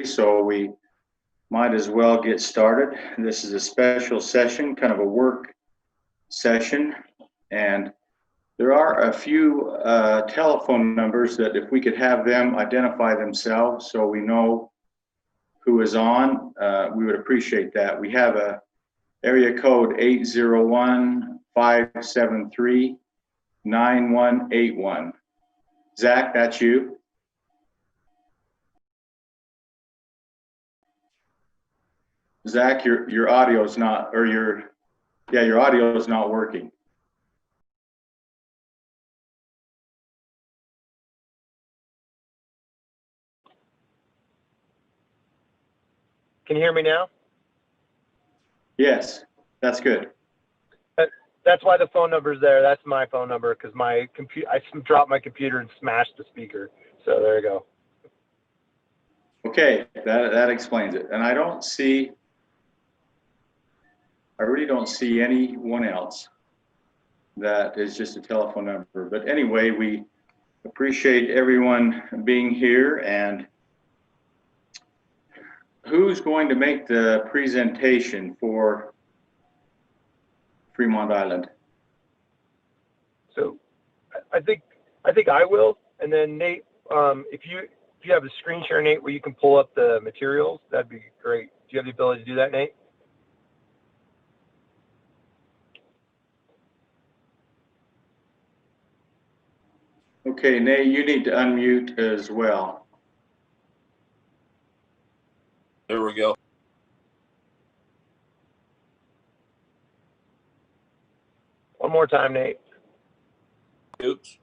So we might as well get started. This is a special session, kind of a work session, and there are a few telephone numbers that if we could have them identify themselves so we know who is on, we would appreciate that. We have a area code 801-573-9181. Zach, that's you. Zach, your audio is not, or your audio is not working. Can you hear me now? Yes, that's good. That's why the phone number's there. That's my phone number because I dropped my computer and smashed the speaker. So there you go. Okay, that explains it. And I really don't see anyone else that is just a telephone number. But anyway, we appreciate everyone being here. And who's going to make the presentation for Fremont Island? So I think I will. And then Nate, if you have a screen share, Nate, where you can pull up the materials, that'd be great. Do you have the ability to do that, Nate? Okay, Nate, you need to unmute as well. There we go. One more time, Nate. Oops.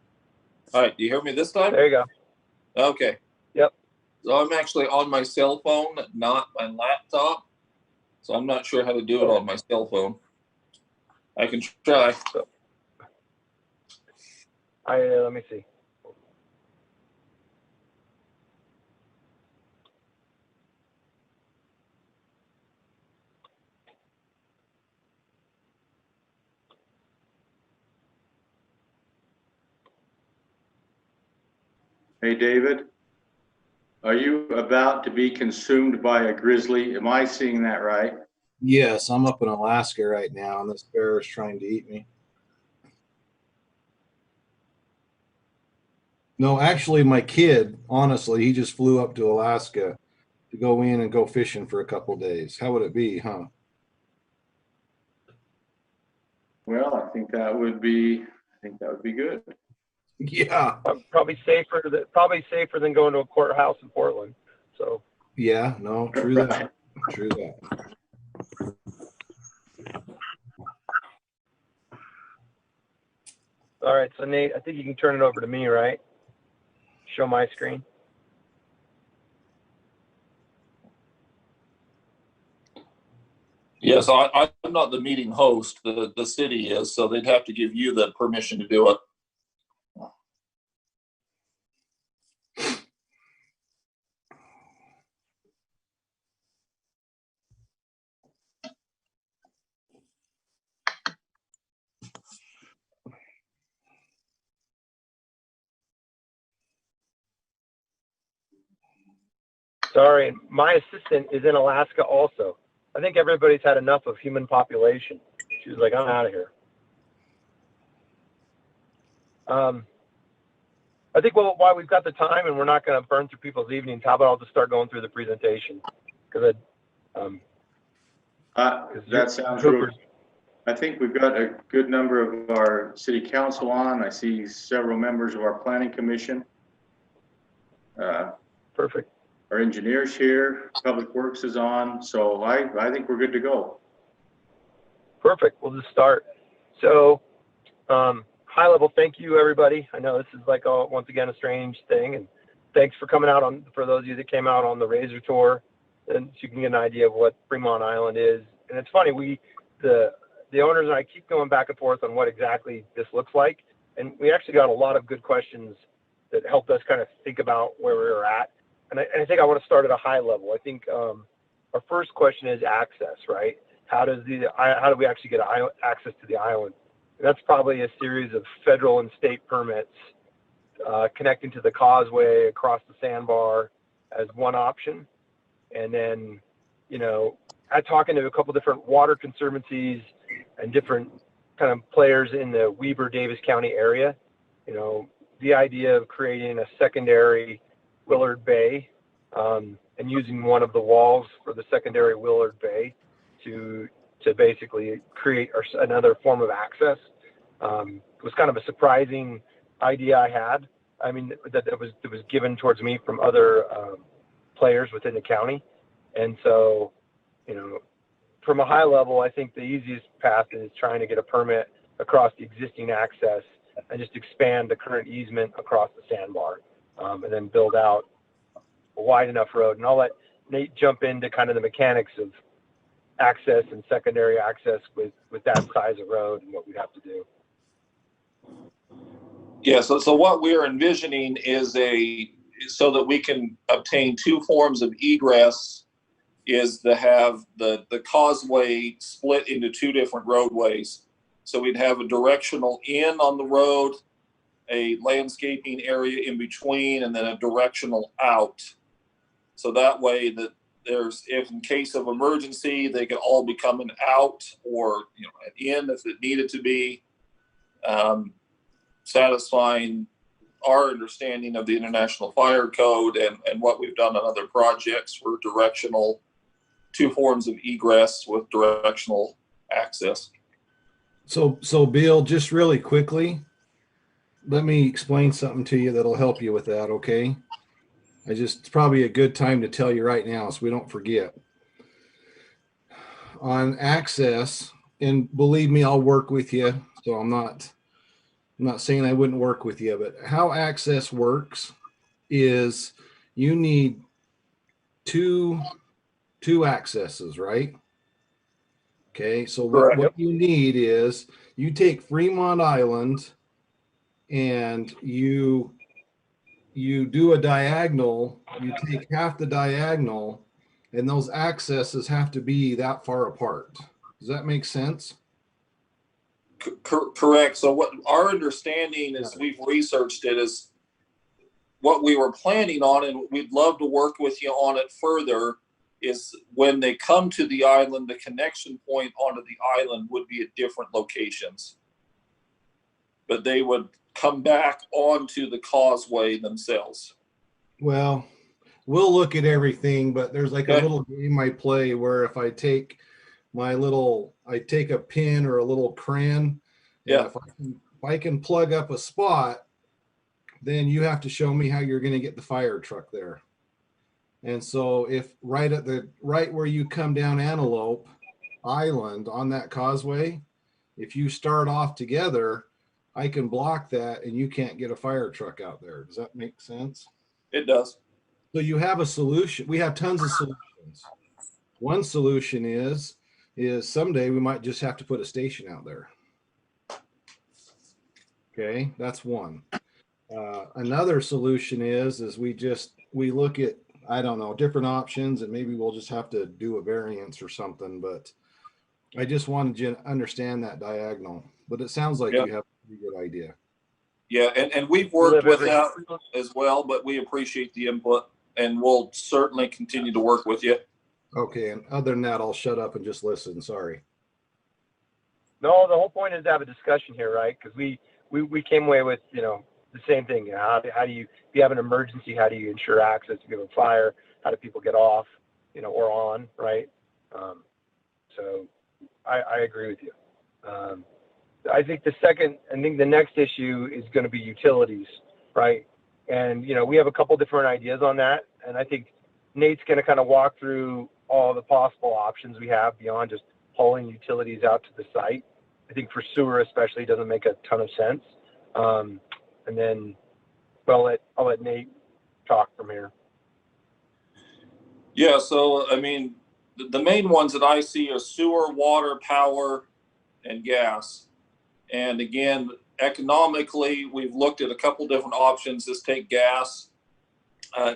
All right, do you hear me this time? There you go. Okay. Yep. So I'm actually on my cell phone, not my laptop. So I'm not sure how to do it on my cell phone. I can try. Let me see. Hey, David, are you about to be consumed by a grizzly? Am I seeing that right? Yes, I'm up in Alaska right now, and this bear is trying to eat me. No, actually, my kid, honestly, he just flew up to Alaska to go in and go fishing for a couple days. How would it be, huh? Well, I think that would be good. Yeah. Probably safer than going to a courthouse in Portland. So. Yeah. No. True Right. that. True that. All right. So Nate, I think you can turn it over to me, right? Show my screen. Yes, I'm not the meeting host. The city is, so they'd have to give you the permission to do it. Sorry, my assistant is in Alaska also. I think everybody's had enough of human population. She was like, I'm out of here. I think while we've got the time and we're not going to burn through people's evenings, how about I'll just start going through the presentation? Because that sounds real. I think we've got a good number of our city council on. I see several members of our planning commission. Perfect. Our engineers here, Public Works is on, so I think we're good to go. Perfect. We'll just start. So, high level, thank you, everybody. I know this is like once again a strange thing, and thanks for coming out for those of you that came out on the Razor Tour, and so you can get an idea of what Fremont Island is. And it's funny, the owners and I keep going back and forth on what exactly this looks like, and we actually got a lot of good questions that helped us kind of think about where we were at. And I think I want to start at a high level. I think our first question is access, right? How do we actually get access to the island? And that's probably a series of federal and state permits connecting to the causeway across the sandbar as one option. And then, you know, talking to a couple different water conservancies and different kind of players in the Weber Davis County area, you know, the idea of creating a secondary Willard Bay, and using one of the walls for the secondary Willard Bay to basically create another form of access, was kind of a surprising idea I had. I mean, that was given towards me from other players within the county. And so, you know, from a high level, I think the easiest path is trying to get a permit across the existing access and just expand the current easement across the sandbar, and then build out a wide enough road. And I'll let Nate jump into kind of the mechanics of access and secondary access with that size of road and what we'd have to do. Yeah, so what we're envisioning is so that we can obtain two forms of egress, is to have the causeway split into two different roadways. So we'd have a directional in on the road, a landscaping area in between, and then a directional out. So that way that if in case of emergency, they could all be coming out, or, you know, an in if it needed to be, satisfying our understanding of the International Fire Code and what we've done on other projects for directional, two forms of egress with directional access. So Bill, just really quickly, let me explain something to you that'll help you with that, okay? It's probably a good time to tell you right now so we don't forget. On access, and believe me, I'll work with you, so I'm not saying I wouldn't work with you, but how access works is you need two accesses, right? Okay, so what you need is you take Fremont Island and you do a diagonal, you take half the diagonal, and those accesses have to be that far apart. Does that make sense? Correct. So what our understanding is, we've researched it, is what we were planning on, and we'd love to work with you on it further, is when they come to the island, the connection point onto the island would be at different locations, but they would come back onto the causeway themselves. Well, we'll look at everything, but there's like Okay. a little game I play where if I take a pin or a little crayon, Yeah. if I can plug up a spot, then you have to show me how you're going to get the fire truck there. And so if right where you come down Antelope Island on that causeway, if you start off together, I can block that and you can't get a fire truck out there. Does that make sense? It does. So you have a solution. We have tons of solutions. One solution is someday we might just have to put a station out there. Okay, that's one. Another solution is we look at, I don't know, different options, and maybe we'll just have to do a variance or something. But I just wanted you to understand that diagonal. But it sounds like you have a pretty good idea. Yeah, and we've worked with that as well, but we appreciate the input, and we'll certainly continue to work with you. Okay, and other than that, I'll shut up and just listen. Sorry. No, the whole point is to have a discussion here, right? Because we came away with, you know, the same thing. You know, how do you, if you have an emergency, how do you ensure access to give a fire? How do people get off, you know, or on, right? So I agree with you. I think the next issue is going to be utilities, right? And, you know, we have a couple different ideas on that. And I think Nate's going to kind of walk through all the possible options we have beyond just hauling utilities out to the site. I think for sewer especially doesn't make a ton of sense. And then I'll let Nate talk from here. Yeah, so I mean, the main ones that I see are sewer, water, power, and gas. And again, economically, we've looked at a couple different options. Let's take gas,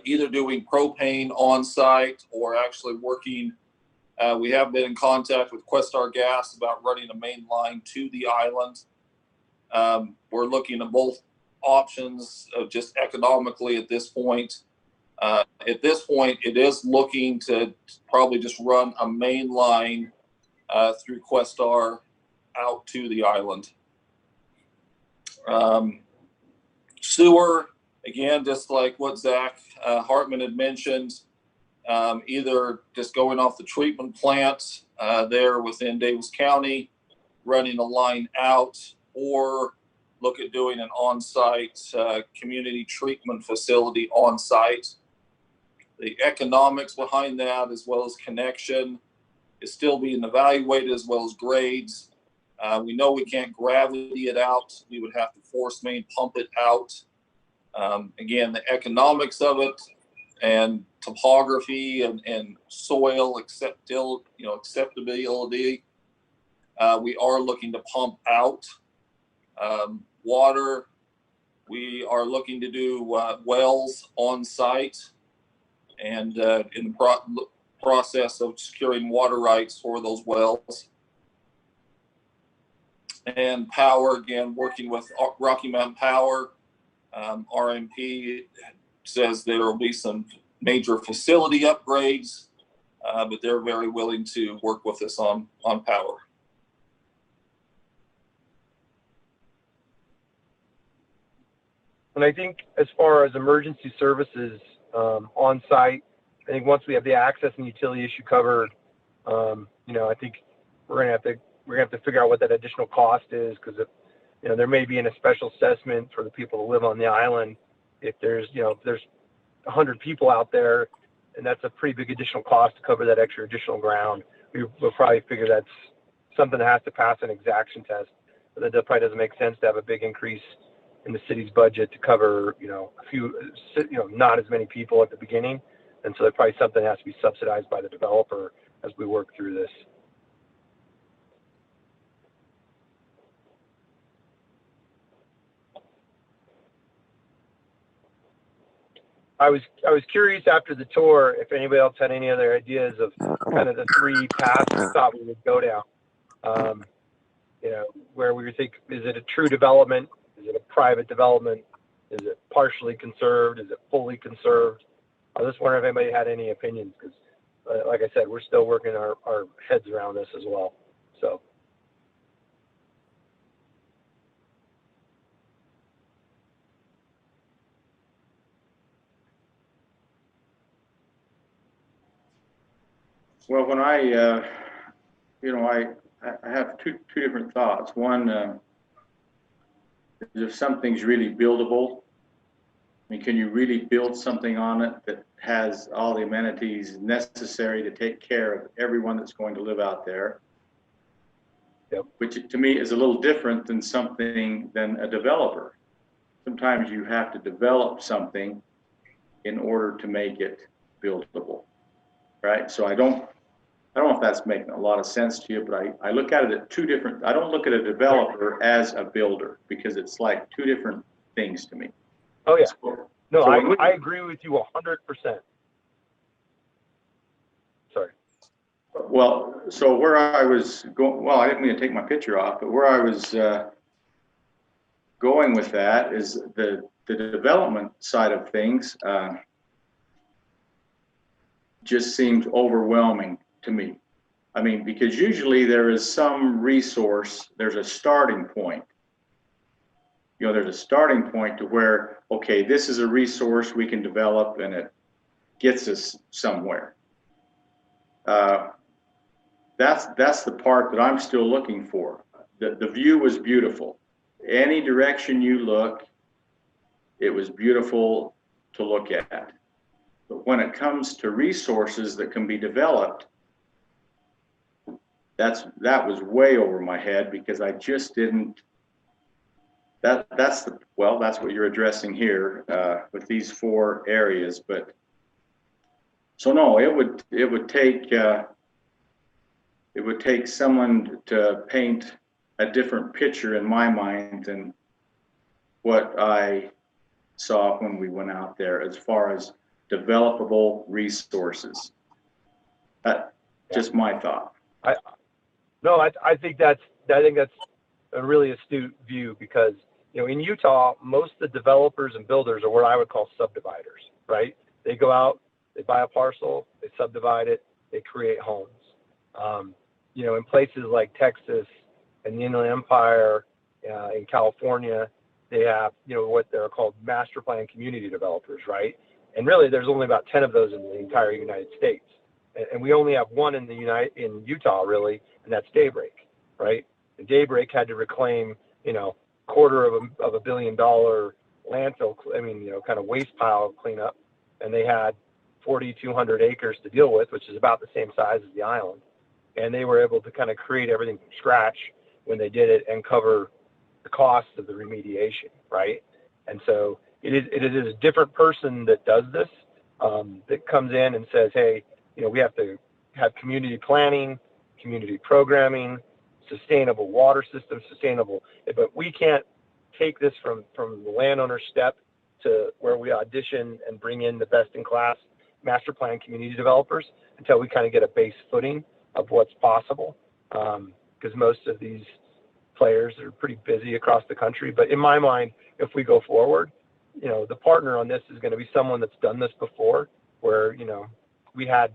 either doing propane on site or actually working. We have been in contact with Questar Gas about running a main line to the island. We're looking at both options of just economically at this point. At this point, it is looking to probably just run a main line through Questar out to the island. Sewer, again, just like what Zach Hartman had mentioned, either just going off the treatment plant there within Davis County, running a line out, or look at doing an on-site community treatment facility on-site. The economics behind that, as well as connection, is still being evaluated, as well as grades. We know we can't gravity it out. We would have to force main pump it out. Again, the economics of it and topography and soil acceptability, we are looking to pump out. Water, we are looking to do wells on site, and in the process of securing water rights for those wells. And power, again, working with Rocky Mountain Power. RMP says there will be some major facility upgrades, but they're very willing to work with us on power. And I think as far as emergency services on site, I think once we have the access and utility issue covered, I think we're gonna have to figure out what that additional cost is, because there may be a special assessment for the people who live on the island. If there's 100 people out there, and that's a pretty big additional cost to cover that extra additional ground. We'll probably figure that's something that has to pass an exaction test. But that probably doesn't make sense to have a big increase in the city's budget to cover, a few, not as many people at the beginning. And so that's probably something that has to be subsidized by the developer as we work through this. I was curious after the tour if anybody else had any other ideas of kind of the three paths we thought we would go down. Where we think, is it a true development? Is it a private development? Is it partially conserved? Is it fully conserved? I was just wondering if anybody had any opinions, because, like I said, we're still working our heads around this as well. So. Well, when I have two different thoughts. One, is if something's really buildable, I mean, can you really build something on it that has all the amenities necessary to take care of everyone that's going to live out there? Yep. Which to me is a little different than a developer. Sometimes you have to develop something in order to make it buildable, right? So I don't know if that's making a lot of sense to you, but I look at it at two different. I don't look at a developer as a builder, because it's like two different things to me. Oh yeah. No, So I agree with you 100%. Sorry. Well, so where I was going, well, I didn't mean to take my picture off, but where I was going with that is the development side of things just seems overwhelming to me. I mean, because usually there is some resource, there's a starting point. There's a starting point to where, okay, this is a resource we can develop and it gets us somewhere. That's the part that I'm still looking for. The view was beautiful. Any direction you look, it was beautiful to look at. But when it comes to resources that can be developed, that was way over my head, because I just didn't. That's what you're addressing here with these four areas. But so no, it would take someone to paint a different picture in my mind than what I saw when we went out there, as far as developable resources. That's just my thought. I think that's a really astute view, because in Utah, most of the developers and builders are what I would call subdividers, right? They go out, they buy a parcel, they subdivide it, they create homes. You know, in places like Texas and the Inland Empire, in California, they have, you know, what they're called master plan community developers, right? And really, there's only about 10 of those in the entire United States. And we only have one in Utah, really, and that's Daybreak, right? And Daybreak had to reclaim, you know, $250 million landfill, kind of waste pile cleanup. And they had 4,200 acres to deal with, which is about the same size as the island. And they were able to kind of create everything from scratch when they did it and cover the costs of the remediation, right? And so it is a different person that does this, that comes in and says, hey, you know, we have to have community planning, community programming, sustainable water systems, but we can't take this from the landowner step to where we audition and bring in the best in class master plan community developers until we kind of get a base footing of what's possible. Because most of these players are pretty busy across the country. But in my mind, if we go forward, you know, the partner on this is going to be someone that's done this before, where, you know, we had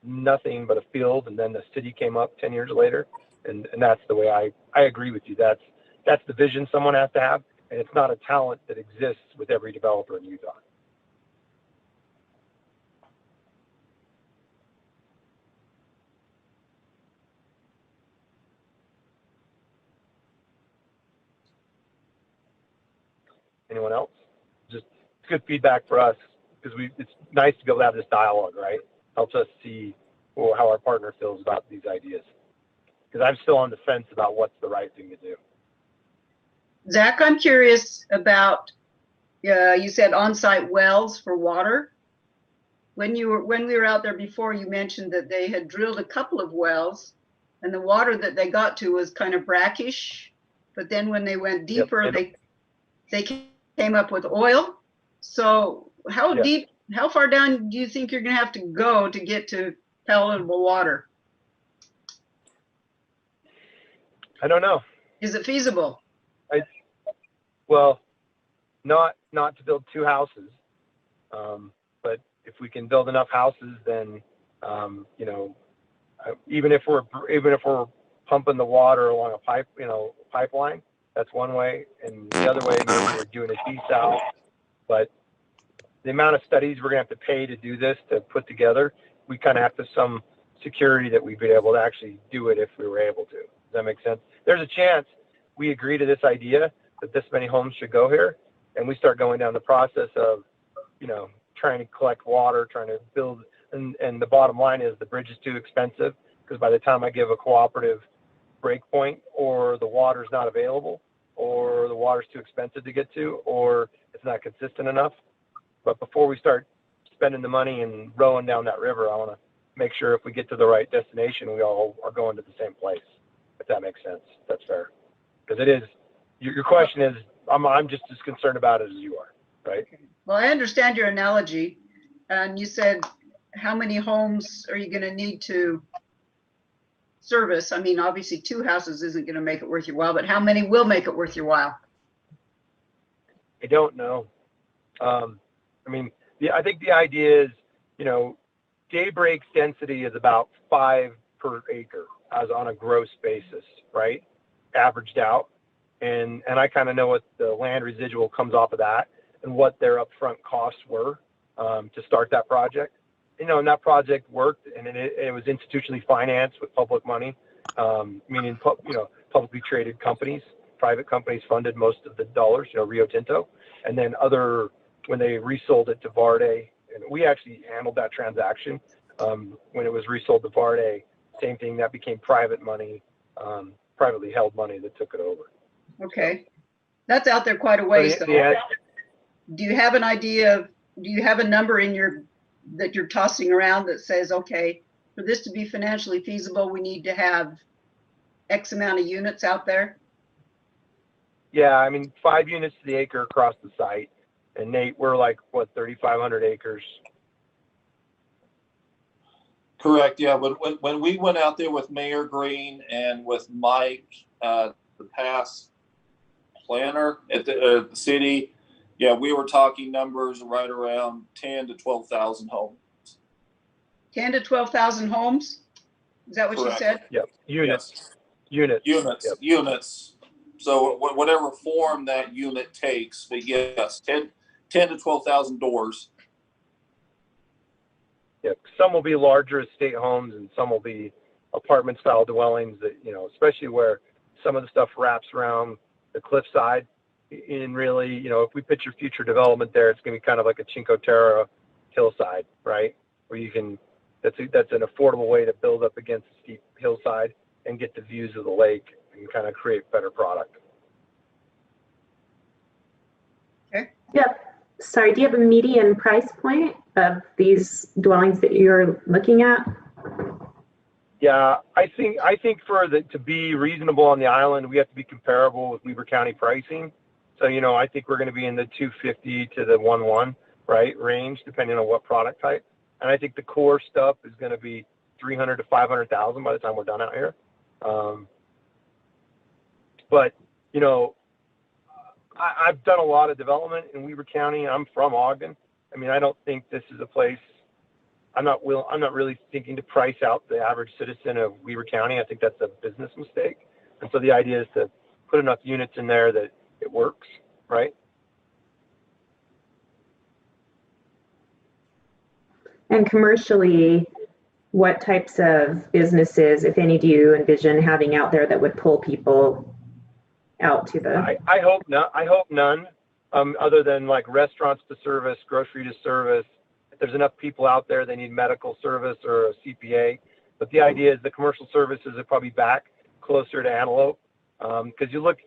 nothing but a field and then the city came up 10 years later. And that's the way I agree with you. That's the vision someone has to have. And it's not a talent that exists with every developer in Utah. Anyone else? Just it's good feedback for us because it's nice to be able to have this dialogue, right? Helps us see how our partner feels about these ideas. Because I'm still on the fence about what's the right thing to do. Zach, I'm curious about, you said on-site wells for water. When we were out there before, you mentioned that they had drilled a couple of wells and the water that they got to was kind of brackish. But then when they went deeper, Yep. they came up with oil. So how deep, how far down do you think you're going to have to go to get to palatable water? I don't know. Is it feasible? Well, not to build two houses, but if we can build enough houses, then you know, even if we're pumping the water along a pipeline, that's one way, and the other way maybe we're doing a desal. But the amount of studies we're gonna have to pay to do this, to put together, we kind of have to some security that we'd be able to actually do it if we were able to. Does that make sense? There's a chance we agree to this idea that this many homes should go here, and we start going down the process of, you know, trying to collect water, trying to build, and the bottom line is the bridge is too expensive because by the time I give a cooperative break point, or the water's not available, or the water's too expensive to get to, or it's not consistent enough. But before we start spending the money and rowing down that river, I want to make sure if we get to the right destination, we all are going to the same place, if that makes sense. That's fair. Because it is, your question is, I'm just as concerned about it as you are, right? Well, I understand your analogy. And you said, how many homes are you going to need to service? I mean, obviously 2 houses isn't going to make it worth your while, but how many will make it worth your while? I don't know. I mean, I think the idea is, you know, Daybreak's density is about 5 per acre as on a gross basis, right? Averaged out. And I kind of know what the land residual comes off of that and what their upfront costs were to start that project. You know, and that project worked, and it was institutionally financed with public money, meaning, you know, publicly traded companies, private companies funded most of the dollars, you know, Rio Tinto, and then when they resold it to Värde, and we actually handled that transaction when it was resold to Värde, same thing, that became private money, privately held money that took it over. Okay. That's out there quite a ways, though. Yeah. Do you have an idea, do you have a number that you're tossing around that says, okay, for this to be financially feasible, we need to have X amount of units out there? Yeah, I mean, 5 units to the acre across the site. And Nate, we're like, what, 3,500 acres? Correct. Yeah. When we went out there with Mayor Green and with Mike, the past planner at the city, Yeah, we were talking numbers right around 10 to 12,000 homes. 10 to 12,000 homes? Is that what you Correct. said? Yep. Units. Yes. Units. Units, Yep. units. So whatever form that unit takes, but yes, 10 to 12,000 doors. Yep. Some will be larger estate homes and some will be apartment style dwellings that, you know, especially where some of the stuff wraps around the cliffside. In really, you know, if we picture future development there, it's going to be kind of like a Cinque Terre hillside, right? Where you can, that's an affordable way to build up against a steep hillside and get the views of the lake and kind of create better product. Yep. Sorry, do you have a median price point of these dwellings that you're looking at? Yeah, I think for to be reasonable on the island, we have to be comparable with Weber County pricing. So, you know, I think we're going to be in the 250 to the 1.1, right, range, depending on what product type. And I think the core stuff is going to be 300 to 500,000 by the time we're done out here. But, you know, I've done a lot of development in Weber County. I'm from Ogden. I mean, I don't think this is a place. I'm not really thinking to price out the average citizen of Weber County. I think that's a business mistake. And so the idea is to put enough units in there that it works, right? And commercially, what types of businesses, if any, do you envision having out there that would pull people out to the? I hope not. I hope none, other than like restaurants to service, grocery to service. If there's enough people out there, they need medical service or a CPA. But the idea is the commercial services are probably back closer to Antelope. Because you look,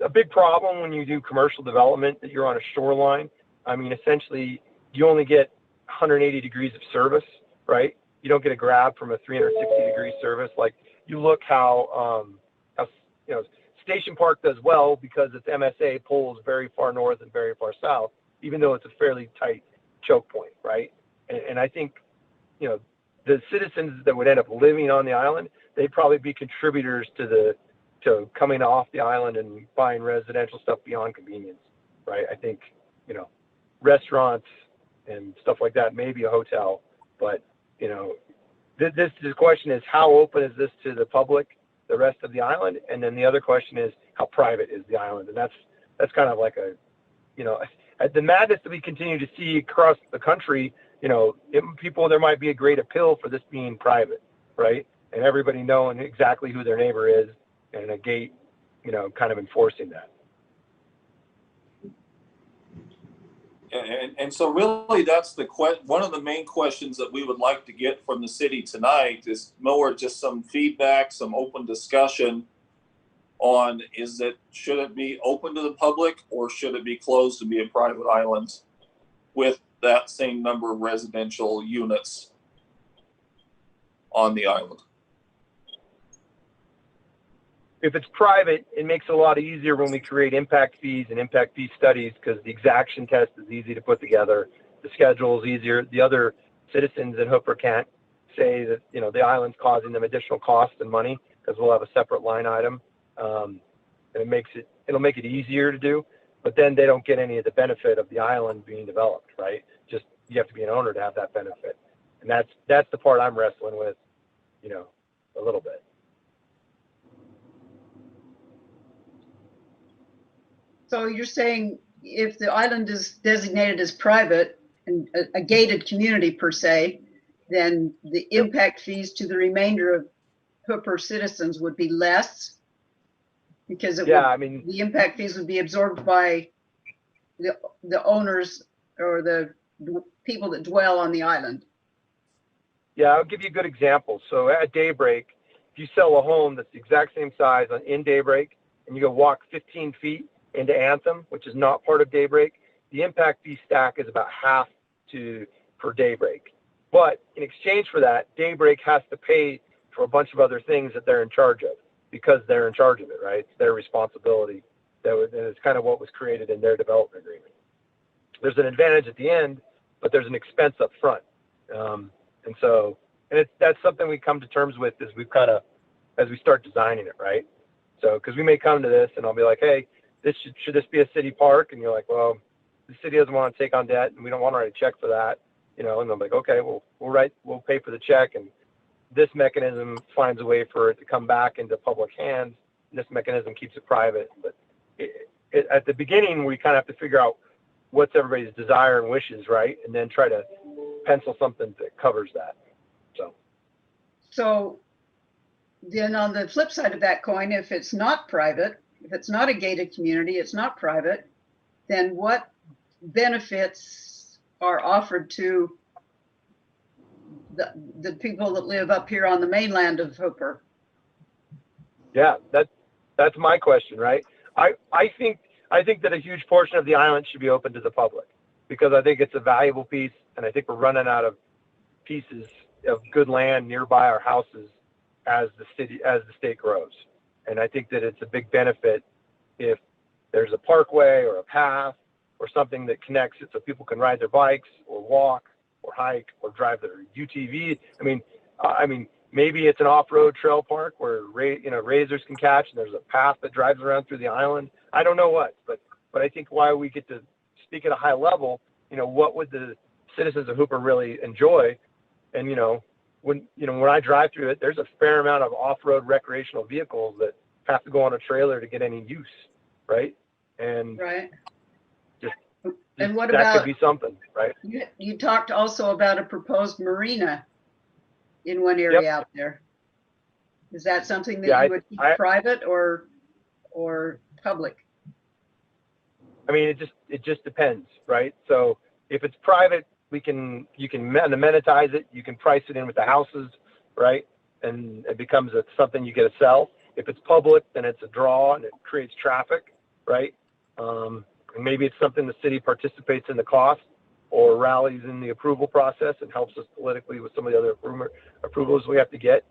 a big problem when you do commercial development that you're on a shoreline. I mean, essentially, you only get 180 degrees of service, right? You don't get a grab from a 360 degree service. Like you look how you know, Station Park does well because its MSA pulls very far north and very far south, even though it's a fairly tight choke point, right? And I think, you know, the citizens that would end up living on the island, they'd probably be contributors to coming off the island and buying residential stuff beyond convenience, right? I think, you know, restaurants and stuff like that, maybe a hotel, but, you know, this question is how open is this to the public, the rest of the island? And then the other question is how private is the island? And that's kind of like a, you know, the madness that we continue to see across the country, you know, there might be a great appeal for this being private, right? And everybody knowing exactly who their neighbor is and a gate, you know, kind of enforcing that. And so really that's one of the main questions that we would like to get from the city tonight is more just some feedback, some open discussion on should it be open to the public or should it be closed to be a private island with that same number of residential units on the island? If it's private, it makes it a lot easier when we create impact fees and impact fee studies because the exaction test is easy to put together. The schedule is easier. The other citizens in Hooper can't say that, you know, the island's causing them additional cost and money because we'll have a separate line item. And it'll make it easier to do, but then they don't get any of the benefit of the island being developed, right? Just, you have to be an owner to have that benefit. And that's the part I'm wrestling with, you know, a little bit. So you're saying if the island is designated as private and a gated community per se, then the impact fees to the remainder of Hooper citizens would be less because the impact fees would be absorbed by the owners or the people that dwell on the island. Yeah, I'll give you a good example. So at Daybreak, if you sell a home that's the exact same size in Daybreak and you go walk 15 feet into Anthem, which is not part of Daybreak, the impact fee stack is about half for Daybreak. But in exchange for that, Daybreak has to pay for a bunch of other things that they're in charge of because they're in charge of it, right? It's their responsibility. And it's kind of what was created in their development agreement. There's an advantage at the end, but there's an expense up front. That's something we come to terms with as we start designing it, right? So, because we may come to this and I'll be like, hey, should this be a city park? And you're like, well, the city doesn't want to take on debt and we don't want to write a check for that, you know, and I'm like, okay, we'll pay for the check, and this mechanism finds a way for it to come back into public hands. And this mechanism keeps it private. But at the beginning, we kind of have to figure out what's everybody's desire and wishes, right? And then try to pencil something that covers that. So then on the flip side of that coin, if it's not private, if it's not a gated community, it's not private, then what benefits are offered to the people that live up here on the mainland of Hooper? Yeah, that's my question, right? I think that a huge portion of the island should be open to the public, because I think it's a valuable piece, and I think we're running out of pieces of good land nearby our houses as the state grows. And I think that it's a big benefit if there's a parkway or a path or something that connects it so people can ride their bikes or walk or hike or drive their UTV. I mean, maybe it's an off-road trail park where razors can catch, and there's a path that drives around through the island. I don't know what, but I think why we get to speak at a high level, what would the citizens of Hooper really enjoy? And when I drive through it, there's a fair amount of off-road recreational vehicles that have to go on a trailer to get any use, right? And right. And what that about, could be something, right? You talked also about a proposed marina in one area out there. Is that something that you would keep private or public? I mean, it just depends, right? So if it's private, you can amenitize it, you can price it in with the houses, right? And it becomes something you get to sell. If it's public, then it's a draw and it creates traffic, right? And maybe it's something the city participates in the cost or rallies in the approval process and helps us politically with some of the other approvals we have to get.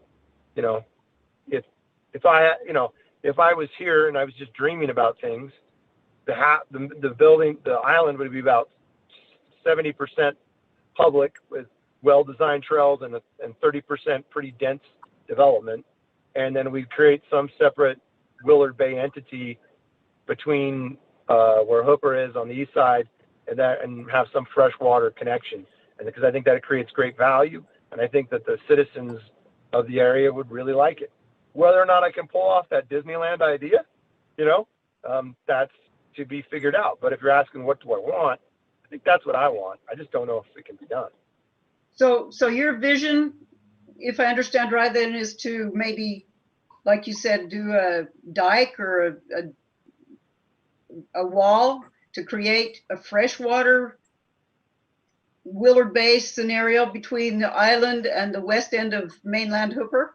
If I was here and I was just dreaming about things, the island would be about 70% public with well-designed trails and 30% pretty dense development. And then we'd create some separate Willard Bay entity between where Hooper is on the east side and have some freshwater connection. And because I think that it creates great value, and I think that the citizens of the area would really like it. Whether or not I can pull off that Disneyland idea, that's to be figured out. But if you're asking what do I want, I think that's what I want. I just don't know if it can be done. So your vision, if I understand right, then is to maybe, like you said, do a dike or a wall to create a freshwater Willard Bay scenario between the island and the west end of mainland Hooper?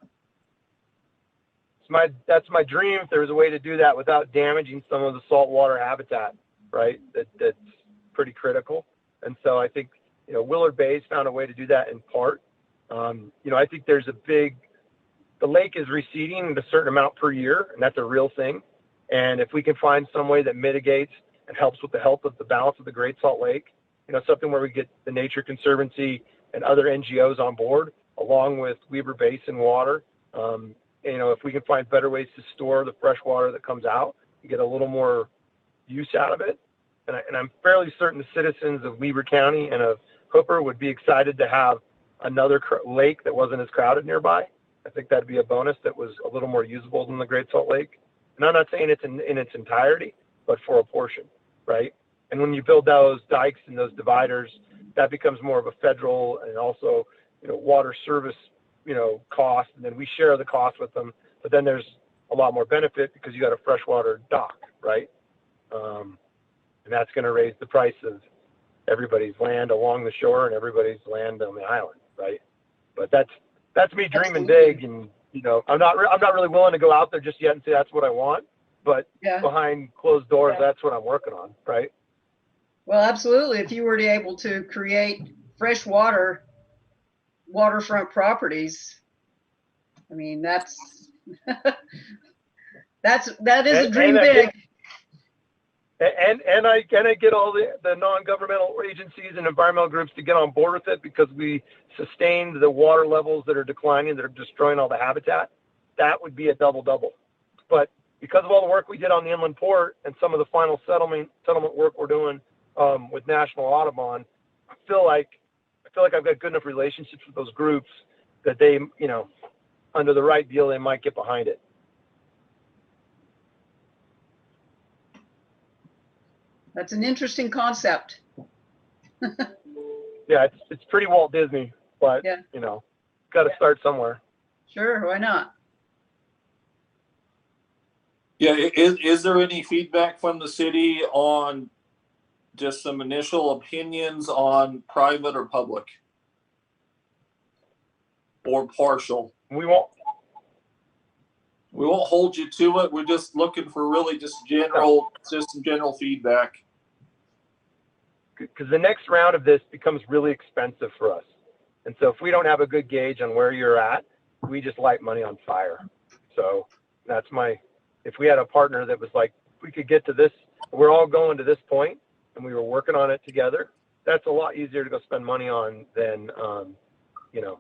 That's my dream. If there was a way to do that without damaging some of the saltwater habitat, right? That's pretty critical. And so I think, Willard Bay's found a way to do that in part. I think there's the lake is receding at a certain amount per year, and that's a real thing. And if we can find some way that mitigates and helps with the health of the balance of the Great Salt Lake, something where we get the Nature Conservancy and other NGOs on board, along with Weber Basin water, if we can find better ways to store the fresh water that comes out and get a little more use out of it. And I'm fairly certain the citizens of Weber County and of Hooper would be excited to have another lake that wasn't as crowded nearby. I think that'd be a bonus that was a little more usable than the Great Salt Lake. And I'm not saying it's in its entirety, but for a portion, right? And when you build those dikes and those dividers, that becomes more of a federal and also, water service, cost. And then we share the cost with them. But then there's a lot more benefit because you got a freshwater dock, right? And that's going to raise the price of everybody's land along the shore and everybody's land on the island, right? But that's me dreaming big, and I'm not really willing to go out there just yet and say that's what I want. But behind closed doors, that's what I'm working on, right? Well, absolutely. If you were able to create freshwater waterfront properties, I mean, that is a dream big. And I get all the non-governmental agencies and environmental groups to get on board with it because we sustained the water levels that are declining, that are destroying all the habitat. That would be a double-double. But because of all the work we did on the inland port and some of the final settlement work we're doing with National Audubon, I feel like I've got good enough relationships with those groups that they, you know, under the right deal, they might get behind it. That's an interesting concept. Yeah, it's pretty Walt Disney, but Yeah. you know, got to start somewhere. Sure, why not? Yeah, is there any feedback from the city on just some initial opinions on private or public? Or partial? We won't. We won't hold you to it. We're just looking for really just some general feedback. Because the next round of this becomes really expensive for us. And so if we don't have a good gauge on where you're at, we just light money on fire. So that's if we had a partner that was like, we could get to this, we're all going to this point and we were working on it together, that's a lot easier to go spend money on than, you know,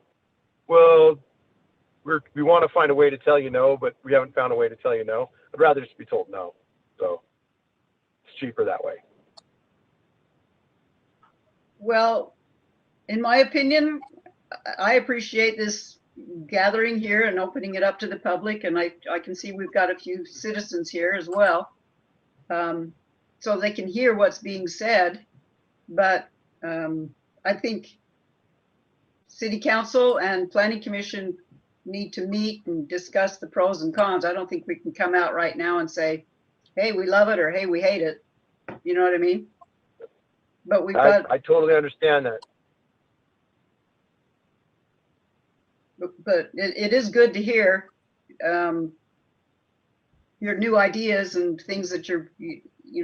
well, we want to find a way to tell you no, but we haven't found a way to tell you no. I'd rather just be told no. So it's cheaper that way. Well, in my opinion, I appreciate this gathering here and opening it up to the public. And I can see we've got a few citizens here as well. So they can hear what's being said. But I think City Council and Planning Commission need to meet and discuss the pros and cons. I don't think we can come out right now and say, hey, we love it, or hey, we hate it. You know what I mean? But we've got. I totally understand that. But it is good to hear your new ideas and things that you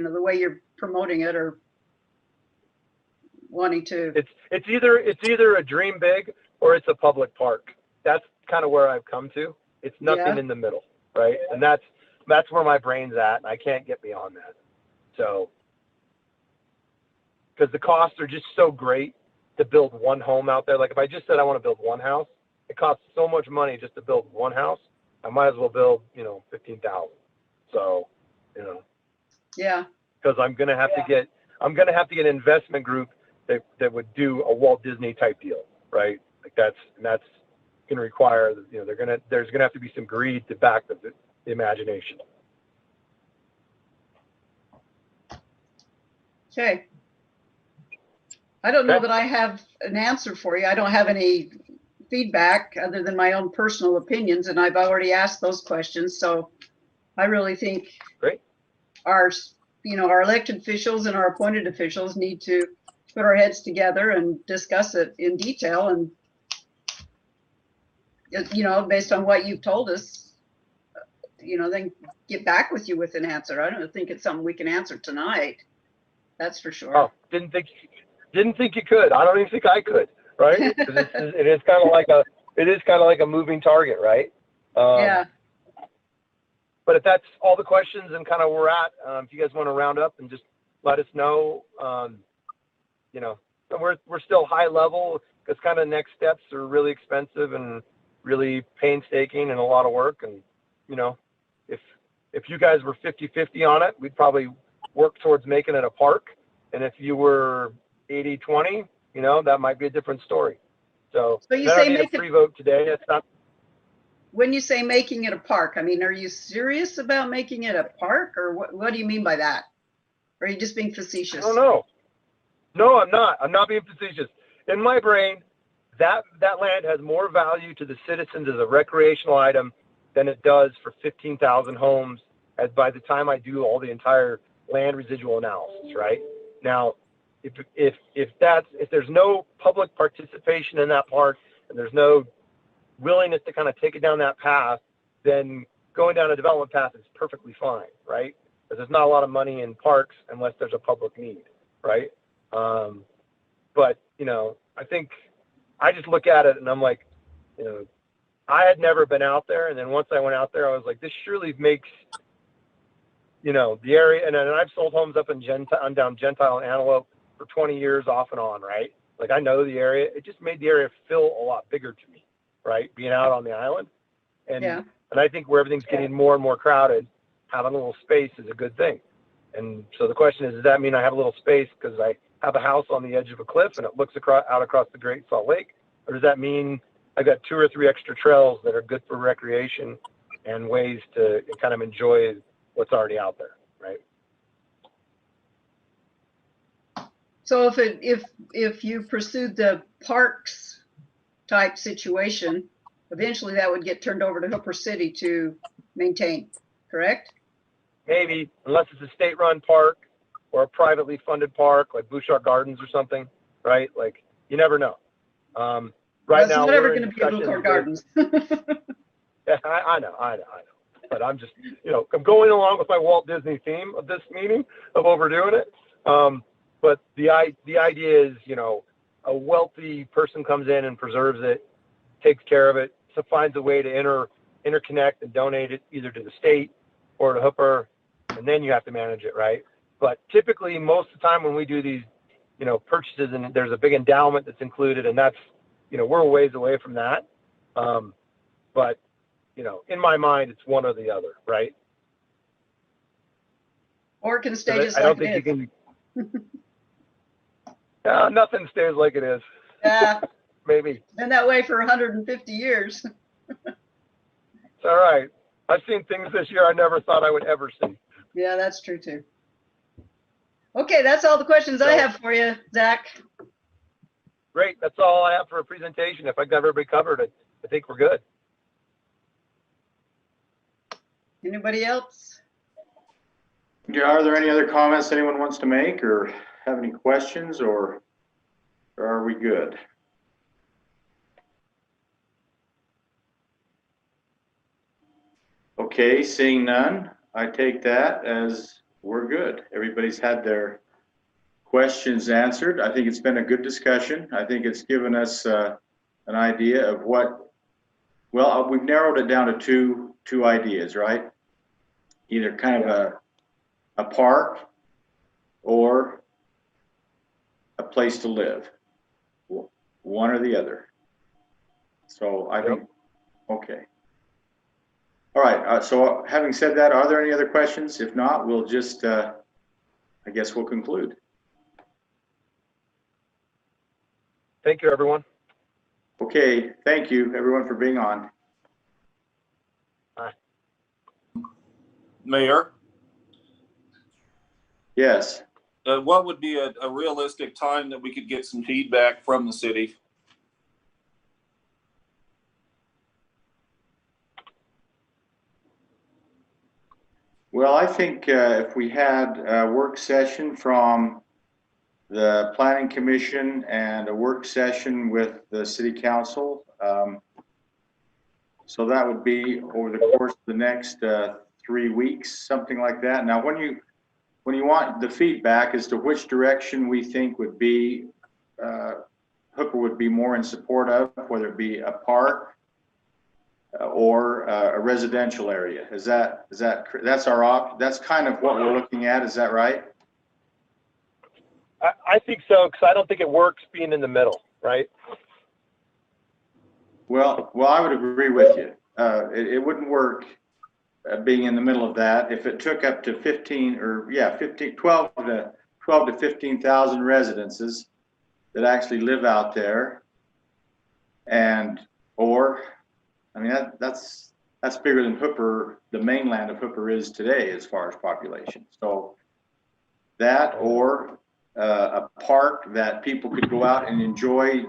know, the way you're promoting it or wanting to. It's either a dream big or it's a public park. That's kind of where I've come to. It's nothing in the middle, right? And that's where my brain's at, and I can't get beyond that. So, because the costs are just so great to build one home out there. Like if I just said I want to build one house, it costs so much money just to build one house. I might as well build, you know, 15,000. So, you know. Yeah. Because I'm gonna have to get an investment group that would do a Walt Disney type deal, right? Like that's gonna require, you know, there's gonna have to be some greed to back the imagination. Okay. I don't know that I have an answer for you. I don't have any feedback other than my own personal opinions, and I've already asked those questions. So I really think our elected officials and our appointed officials need to put our heads together and discuss it in detail. And, you know, based on what you've told us, you know, then get back with you with an answer. I don't think it's something we can answer tonight. That's for sure. Oh, didn't think you could. I don't even think I could. Right? It is kind of like a moving target, right? Yeah. But if that's all the questions and kind of where we're at, if you guys want to round up and just let us know, you know, we're still high level because kind of next steps are really expensive and really painstaking and a lot of work. And, you know, if you guys were 50-50 on it, we'd probably work towards making it a park. And if you were 80-20, you know, that might be a different story. So you I say don't need a free vote today. It's not. When you say making it a park, I mean, are you serious about making it a park, or what do you mean by that? Or are you just being facetious? I don't know. No, I'm not. I'm not being facetious. In my brain, that land has more value to the citizens as a recreational item than it does for 15,000 homes as by the time I do all the entire land residual analysis, right? Now, if there's no public participation in that park and there's no willingness to kind of take it down that path, then going down a development path is perfectly fine, right? Because there's not a lot of money in parks unless there's a public need, right? But, you know, I think I just look at it and I'm like, you know, I had never been out there. And then once I went out there, I was like, this surely makes, you know, the area. And then I've sold homes up in down Gentile and Antelope for 20 years off and on, right? Like I know the area. It just made the area feel a lot bigger to me, right? Being out on the island. And I think where everything's getting more and more crowded, having a little space is a good thing. And so the question is, does that mean I have a little space because I have a house on the edge of a cliff and it looks out across the Great Salt Lake? Or does that mean I got 2 or 3 extra trails that are good for recreation and ways to kind of enjoy what's already out there, right? So if you pursued the parks type situation, eventually that would get turned over to Hooper City to maintain, correct? Maybe, unless it's a state-run park or a privately funded park like Bouchard Gardens or something, right? Like, you never know. Right now, it's not ever we're in going to be a discussions Bouchard with- Gardens. Yeah, I know. But I'm just, I'm going along with my Walt Disney theme of this meeting of overdoing it. But the idea is, a wealthy person comes in and preserves it, takes care of it, so finds a way to interconnect and donate it either to the state or to Hooper, and then you have to manage it, right? But typically, most of the time when we do these, purchases, and there's a big endowment that's included, and that's, we're a ways away from that. But in my mind, it's one or the other, right? Or it can stay just I don't like think it you can. Nothing stays like it is. Yeah, Maybe. been that way for 150 years. It's all right. I've seen things this year I never thought I would ever see. Yeah, that's true too. Okay, that's all the questions I have for you, Zach. Great. That's all I have for a presentation. If I got everybody covered, I think we're good. Anybody else? Yeah, are there any other comments anyone wants to make or have any questions, or are we good? Okay, seeing none, I take that as we're good. Everybody's had their questions answered. I think it's been a good discussion. I think it's given us an idea of we've narrowed it down to two ideas, right? Either kind of a park or a place to live, one or the other. So I think, okay. All right, so having said that, are there any other questions? If not, we'll just, I guess we'll conclude. Thank you, everyone. Okay, thank you, everyone, for being on. Mayor, Yes. what would be a realistic time that we could get some feedback from the city? Well, I think if we had a work session from the Planning Commission and a work session with the City Council, so that would be over the course of the next 3 weeks, something like that. Now, when you want the feedback as to which direction we think would be, Hooper would be more in support of, whether it be a park or a residential area. That's kind of what we're looking at. Is that right? I think so, because I don't think it works being in the middle, right? Well, I would agree with you. It wouldn't work being in the middle of that. If it took up to 12 to 15,000 residences that actually live out there, that's bigger than Hooper, the mainland of Hooper is today as far as population. So that, or a park that people could go out and enjoy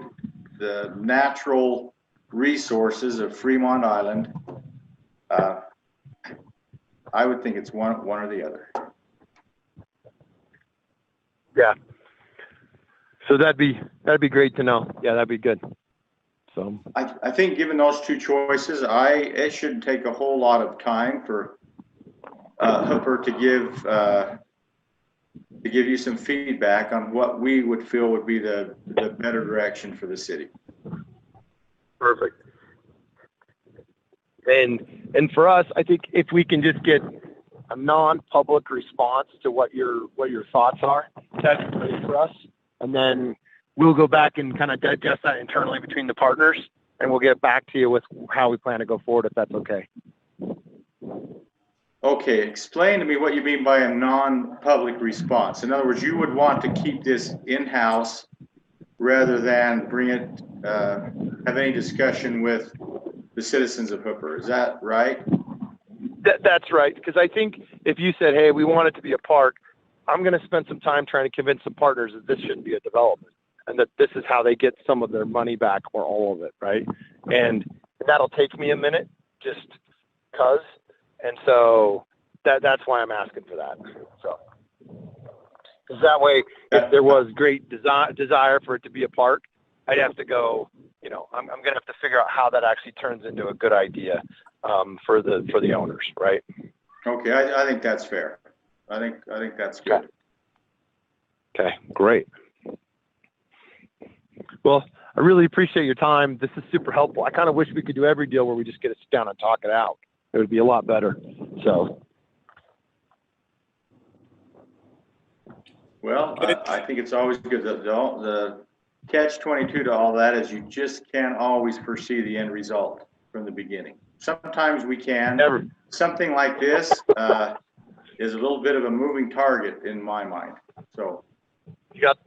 the natural resources of Fremont Island. I would think it's one or the other. Yeah. So that'd be great to know. Yeah, that'd be good. So I think given those two choices, it shouldn't take a whole lot of time for Hooper to give you some feedback on what we would feel would be the better direction for the city. perfect. And for us, I think if we can just get a non-public response to what your thoughts are, that's great for us. And then we'll go back and kind of digest that internally between the partners, and we'll get back to you with how we plan to go forward, if that's okay. Okay, explain to me what you mean by a non-public response. In other words, you would want to keep this in-house rather than bring it, have any discussion with the citizens of Hooper. Is that right? That's right. Because I think if you said, hey, we want it to be a park, I'm going to spend some time trying to convince some partners that this shouldn't be a development and that this is how they get some of their money back or all of it, right? And that'll take me a minute just because. And so that's why I'm asking for that. So, because that way, if there was great desire for it to be a park, I'd have to go, you know, I'm going to have to figure out how that actually turns into a good idea for the owners, right? Okay, I think that's fair. I think that's good. Okay, great. Well, I really appreciate your time. This is super helpful. I kind of wish we could do every deal where we just get to sit down and talk it out. It would be a lot better. So. Well, I think it's always good. The catch-22 to all that is you just can't always foresee the end result from the beginning. Sometimes we can. Never. Something like this is a little bit of a moving target in my mind. So you got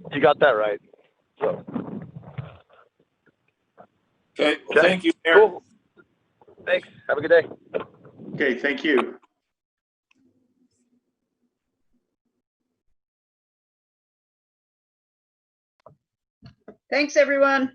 that right. So. Okay. Well, thank you, Mayor. Cool. Thanks. Have a good day. okay, thank you. Thanks, everyone.